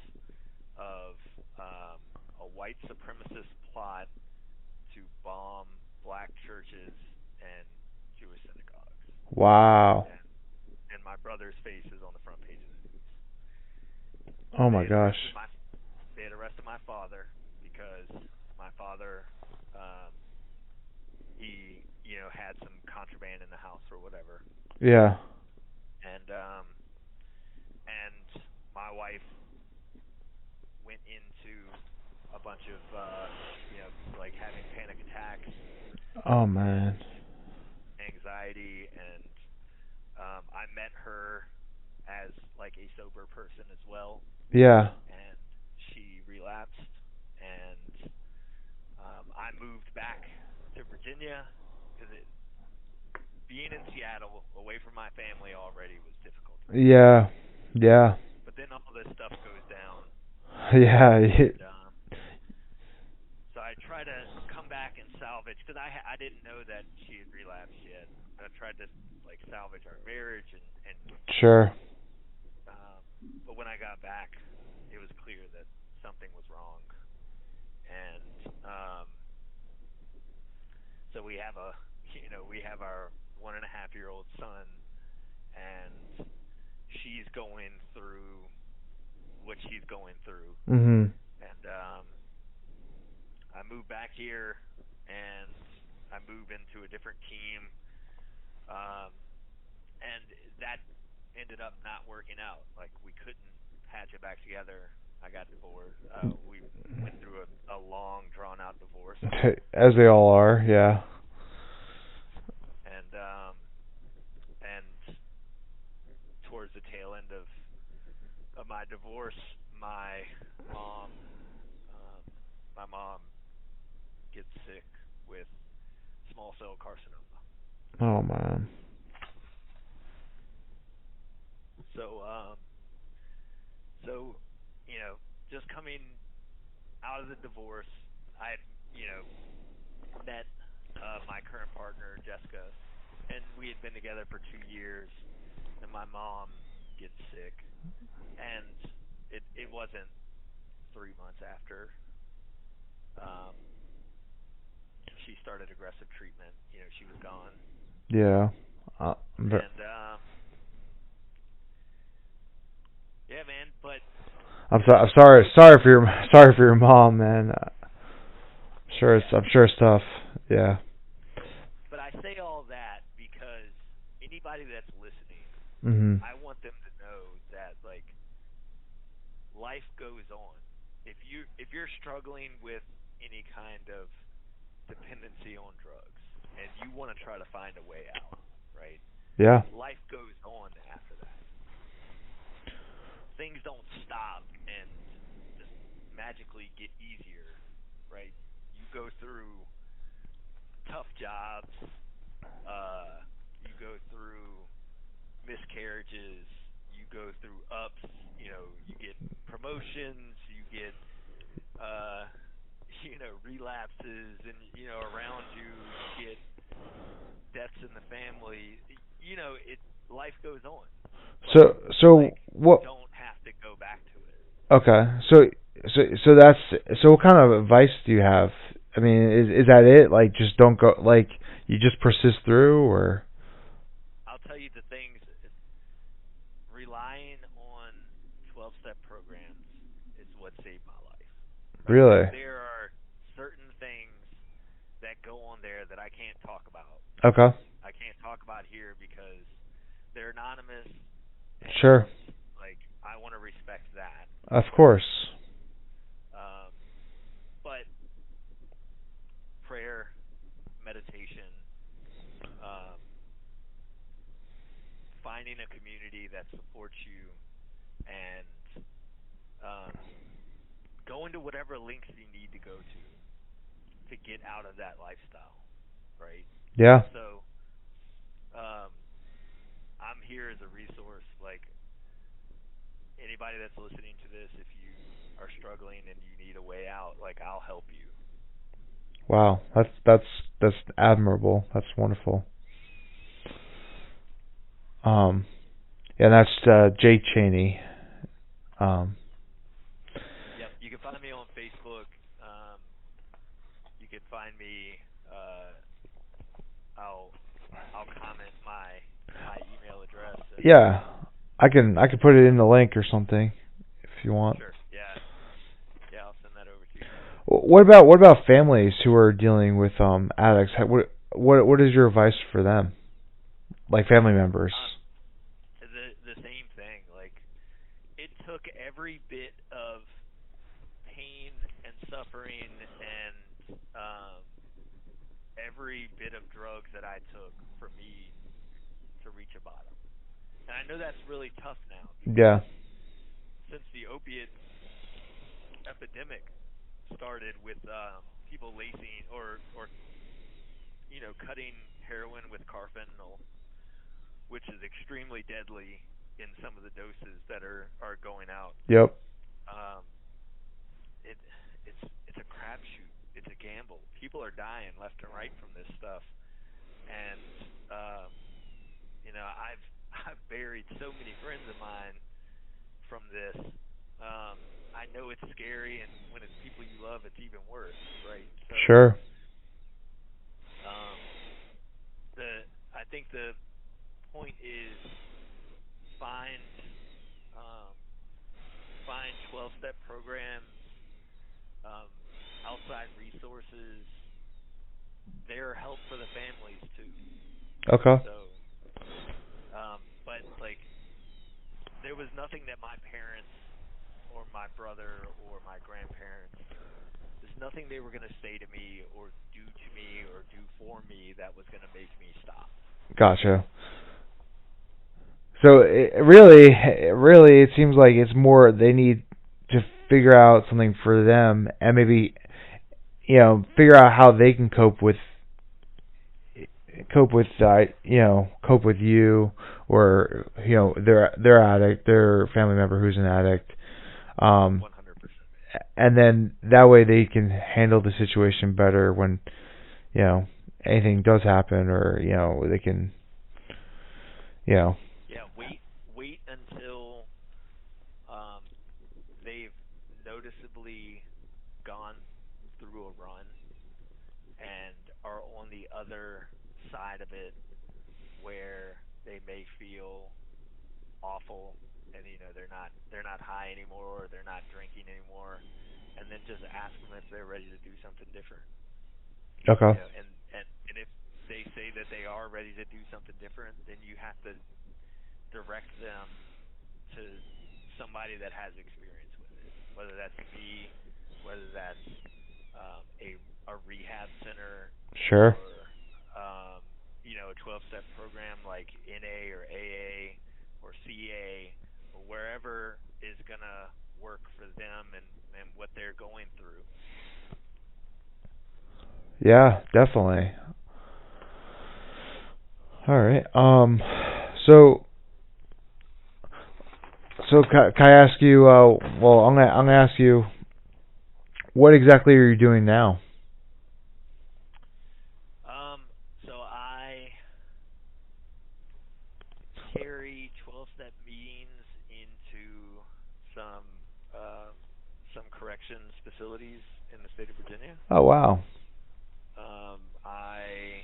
of a white supremacist plot to bomb black churches and Jewish synagogues, Wow. and my brother's face is on the front page of the news. Oh They my had gosh. arrested my they had arrested my father because my father um, he had some contraband in the house or whatever, Yeah. and my wife went into a bunch of like having panic attacks Oh man. and anxiety, and I met her as like a sober person as well, Yeah. and she relapsed, and I moved back to Virginia because being in Seattle away from my family already was difficult enough. Yeah. Yeah. But then all this stuff goes down, Yeah. and so I try to come back and salvage because I didn't know that she had relapsed yet. I tried to like salvage our marriage and Sure. um, but when I got back, it was clear that something was wrong, and so we have our 1.5-year-old son, and she's going through what she's going through, Mhm. and I moved back here, and I move into a different team, um, and that ended up not working out. Like we couldn't patch it back together. I got divorced. We went through a long, drawn-out divorce, As they all are. Yeah. and towards the tail end of my divorce, mom, um, my mom gets sick with small cell carcinoma. Oh man. So so just coming out of the divorce, I had met my current partner Jessica, and we had been together for 2 years. And my mom gets sick, and it wasn't 3 months after um, she started aggressive treatment. She was gone, Yeah. Uh, and Yeah, man. But I'm you sorry go sorry for your mom, man. yeah. I'm sure it's tough. Yeah. But I say all that because anybody that's listening, Mhm. I want them to know that like life goes on. If you're struggling with any kind of dependency on drugs and you want to try to find a way out, right? Yeah. Life goes on after that. Things don't stop and just magically get easier, right? You go through tough jobs, you go through miscarriages, you go through ups, you get promotions, you get uh relapses and around you you get deaths in the family. It life goes on. But So like you what? don't have to go back to it. Okay. So what kind of advice do you have? I mean, is that it? Like, just don't go. Like, you just persist through, or I'll tell you the things relying on 12-step programs is what saved my life. Right? really? There are certain things that go on there that I can't talk about. Okay. I can't talk about here because they're anonymous Sure. and like I want to respect that. Of But course. um but prayer, meditation, um finding a community that supports you and um going to whatever links you need to go to get out of that lifestyle, right? Yeah. So, um I'm here as a resource. Like anybody that's listening to this, if you are struggling and you need a way out, like I'll help you. Wow. That's admirable. That's wonderful. Um. Yeah. That's Jay Chaney. Um. Yep, you can find me on Facebook. Um, you can find me. I'll comment my email address and Yeah. I can put it in the link or something if you want. sure, yeah, yeah, I'll send that over to you. What about families who are dealing with addicts? What is your advice for them? Like family members. Um, the same thing. Like it took every bit of pain and suffering and every bit of drugs that I took for me to reach a bottom. And I know that's really tough now Yeah. because since the opiate epidemic started with people lacing or cutting heroin with carfentanil, which is extremely deadly in some of the doses that are going out. Yep. Um, it it's a crapshoot. It's a gamble. People are dying left and right from this stuff, and um, I've I've buried so many friends of mine from this. I know it's scary, and when it's people you love, it's even worse, right? So, Sure. um, the I think the point is find um, find 12-step programs, um, outside resources. There are help for the families too. Okay. So, but like there was nothing that my parents or my brother or my grandparents, there's nothing they were going to say to me or do to me or do for me that was going to make me stop. Gotcha. So really, it seems like it's more they need to figure out something for them, and maybe figure out how they can cope with you, or their addict, their family member who's an addict, um 100%. and then that way they can handle the situation better when you know anything does happen, or they can you know Yeah, wait until um, they've noticeably gone through a run and are on the other side of it where they may feel awful and they're not high anymore, or they're not drinking anymore, and then just ask them if they're ready to do something different. Okay. And if they say that they are ready to do something different, then you have to direct them to somebody that has experience with it, whether that's me, whether that's a rehab center, Sure. or a 12-step program like NA or AA or CA, or wherever is gonna work for them and what they're going through. Yeah, definitely. All right. So can I ask you? Well, I'm gonna ask you, what exactly are you doing now? So I carry 12-step meetings into some uh, some corrections facilities in the state of Virginia. Oh wow. I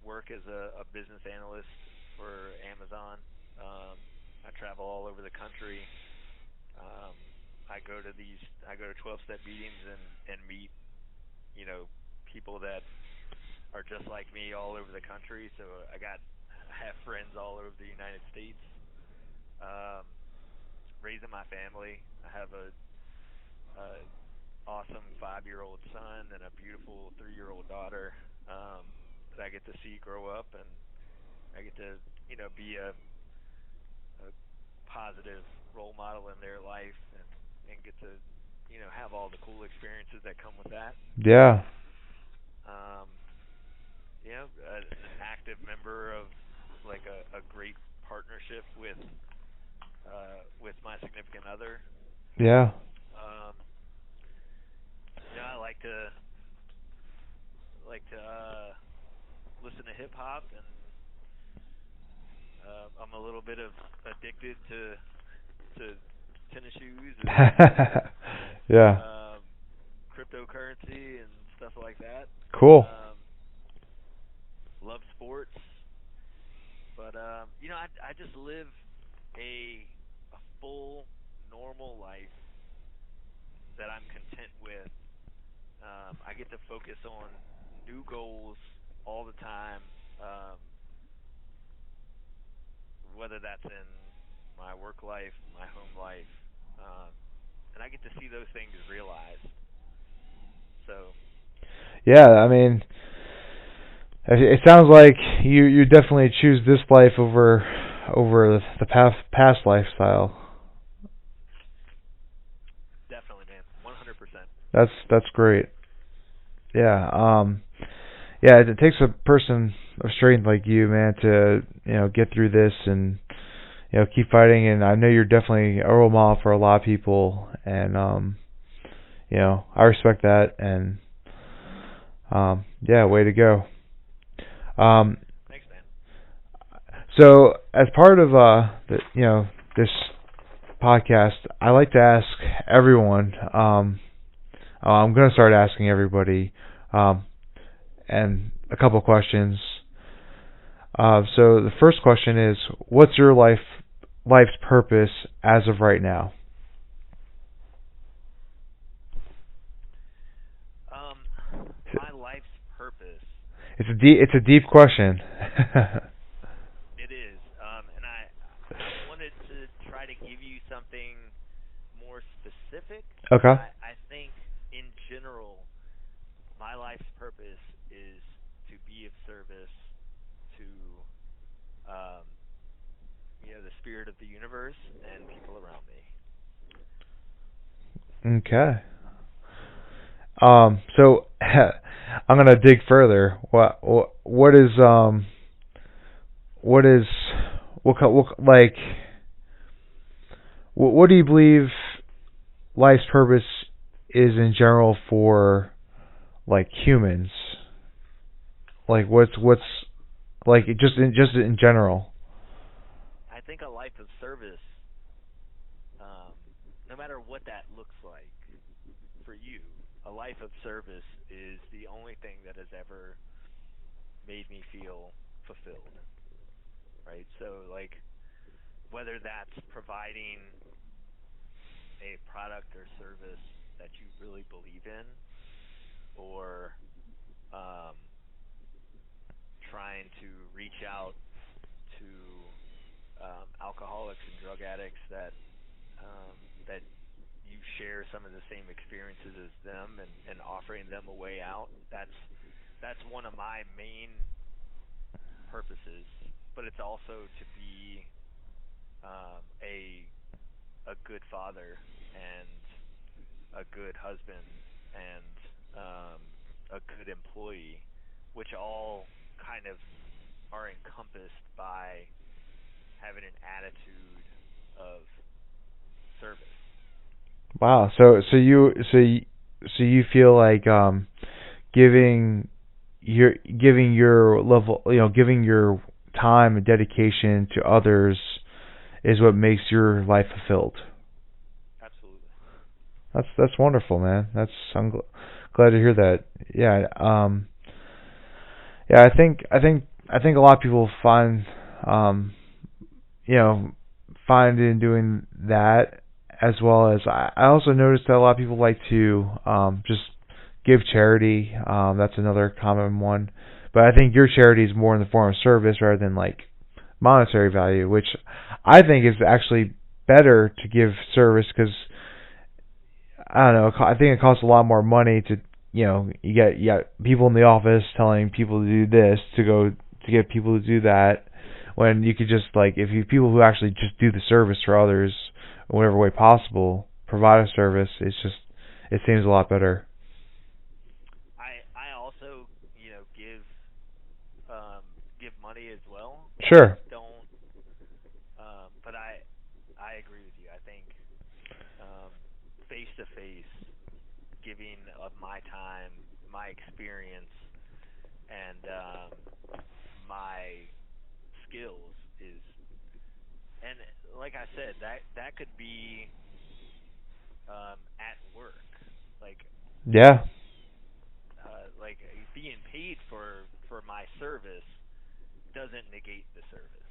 work as a business analyst for Amazon. I travel all over the country. Um, I go to 12-step meetings and meet, people that are just like me all over the country. So I have friends all over the United States. Um, Raising my family. I have a awesome 5-year-old son and a beautiful 3-year-old daughter, that I get to see grow up, and I get to be a positive role model in their life, and get to have all the cool experiences that come with that. Yeah. Um, an active member of like a great partnership with my significant other. Yeah. Um, I like to listen to hip hop, and I'm a little bit of addicted to tennis shoes and Yeah. cryptocurrency and stuff like that. Cool. Love sports, but I just live a full normal life that I'm content with. I get to focus on new goals all the time, um, whether that's in my work life, my home life, um, and I get to see those things realized. So, Yeah, I mean, it sounds like you definitely choose this life over the past lifestyle. definitely, man, 100%. That's great. Yeah. Yeah, it takes a person of strength like you, man, to get through this and keep fighting. And I know you're definitely a role model for a lot of people, and I respect that. And yeah, way to go. Um, Thanks, man. so as part of this podcast, I like to ask everyone. I'm going to start asking everybody, and a couple questions. So the first question is, what's your life's purpose as of right now? Um, my life's purpose. It's a deep question. It is, and I wanted to try to give you something more specific, but Okay. I think in general, my life's purpose is to be of service to um, the spirit of the universe and people around me. Okay. So I'm gonna dig further. What is what is what like what do you believe life's purpose is in general for like humans? Like what's like just in general? I think a life of service, um, no matter what that looks like for you, a life of service is the only thing that has ever made me feel fulfilled, right? So, like, whether that's providing a product or service that you really believe in, or um, trying to reach out to alcoholics and drug addicts that you share some of the same experiences as them, and offering them a way out. That's one of my main purposes. But it's also to be a good father and a good husband and a good employee, which all kind of are encompassed by having an attitude of service. Wow. So you feel like giving your level, giving your time and dedication to others is what makes your life fulfilled. Absolutely. That's wonderful, man. Glad to hear that. Yeah. Yeah. I think a lot of people um you know find in doing that, as well as I also noticed that a lot of people like to just give charity. That's another common one. But I think your charity is more in the form of service rather than like monetary value, which I think is actually better to give service because I don't know. I think it costs a lot more money to, you got people in the office telling people to do this to get people to do that, when you could just like if you people who actually just do the service for others in whatever way possible, provide a service. It seems a lot better. I also give money as well, but I Sure. don't. But I agree with you. I think face to face giving of my time, my experience, and my skills is, and like I said, that could be at work, like Yeah. being paid for my service doesn't negate the service.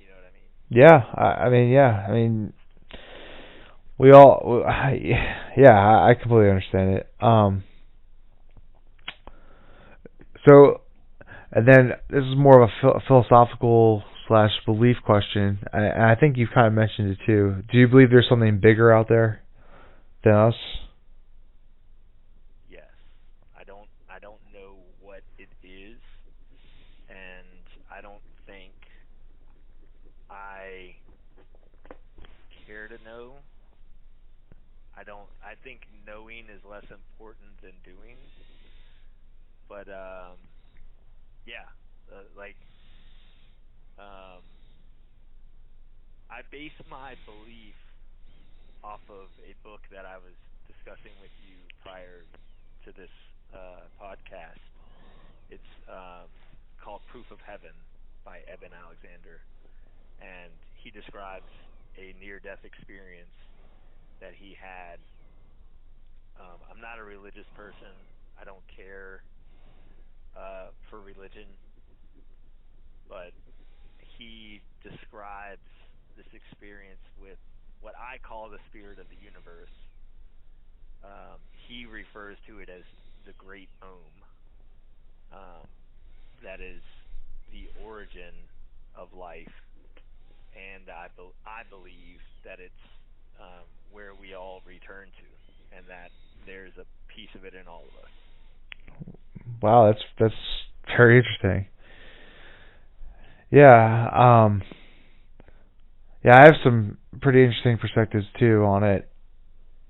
You know what I mean? Yeah. I mean, yeah. I mean, we all. Yeah. I completely understand it. So, and then this is more of a philosophical slash belief question, and I think you've kind of mentioned it too. Do you believe there's something bigger out there than us? Yes. I don't know what it is, and I don't think I care to know. I think knowing is less important than doing. But yeah, like um I base my belief off of a book that I was discussing with you prior to this podcast. It's called Proof of Heaven by Eben Alexander, and he describes a near-death experience that he had. I'm not a religious person. I don't care for religion, but he describes this experience with what I call the spirit of the universe. He refers to it as the Great Om. Um, that is the origin of life, and I believe that it's where we all return to, and that there's a piece of it in all of us. Wow, that's very interesting. Yeah. Yeah, I have some pretty interesting perspectives too on it.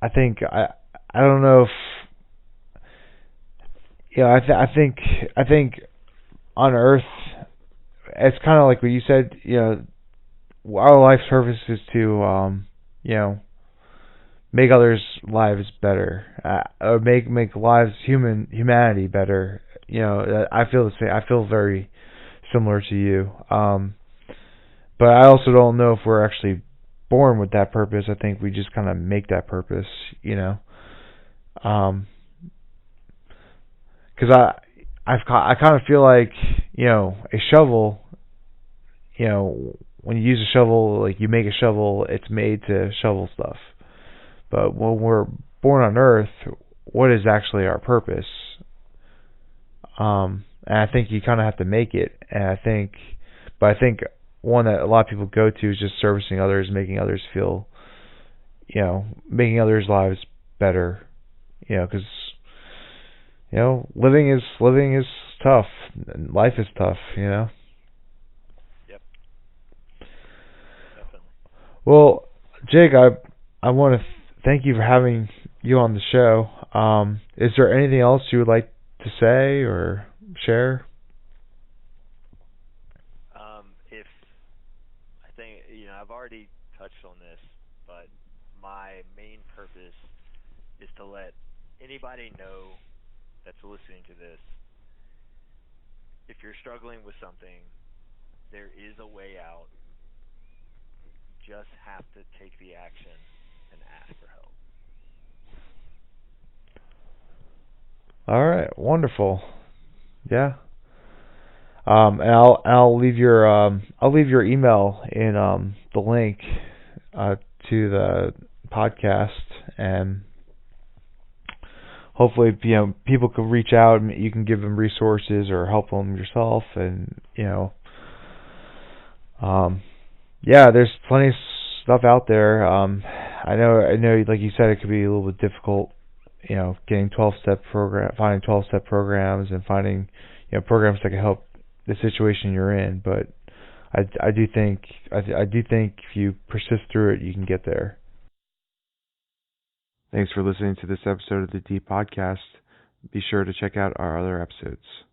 I don't know if I think on Earth it's kind of like what you said. Our life's purpose is to you know make others' lives better, or make lives humanity better. I feel the same. I feel very similar to you. But I also don't know if we're actually born with that purpose. I think we just kind of make that purpose. You know, um, because I kind of feel like a shovel. when you use a shovel, like you make a shovel, it's made to shovel stuff. But when we're born on Earth, what is actually our purpose? And I think you kind of have to make it. And I think one that a lot of people go to is just servicing others, making others feel, making others' lives better. Because living is tough. And life is tough. Yep, definitely. Well, Jake, I want to thank you for having you on the show. Is there anything else you would like to say or share? If I think I've already touched on this, but my main purpose is to let anybody know that's listening to this. If you're struggling with something, there is a way out. You just have to take the action and ask for help. All right, wonderful. Yeah. And I'll leave your email in the link to the podcast, and hopefully people can reach out and you can give them resources or help them yourself, and yeah, there's plenty of stuff out there. I know, like you said, it could be a little bit difficult, getting finding 12-step programs and finding, programs that can help the situation you're in. But I do think if you persist through it, you can get there. Thanks for listening to this episode of the D Podcast. Be sure to check out our other episodes.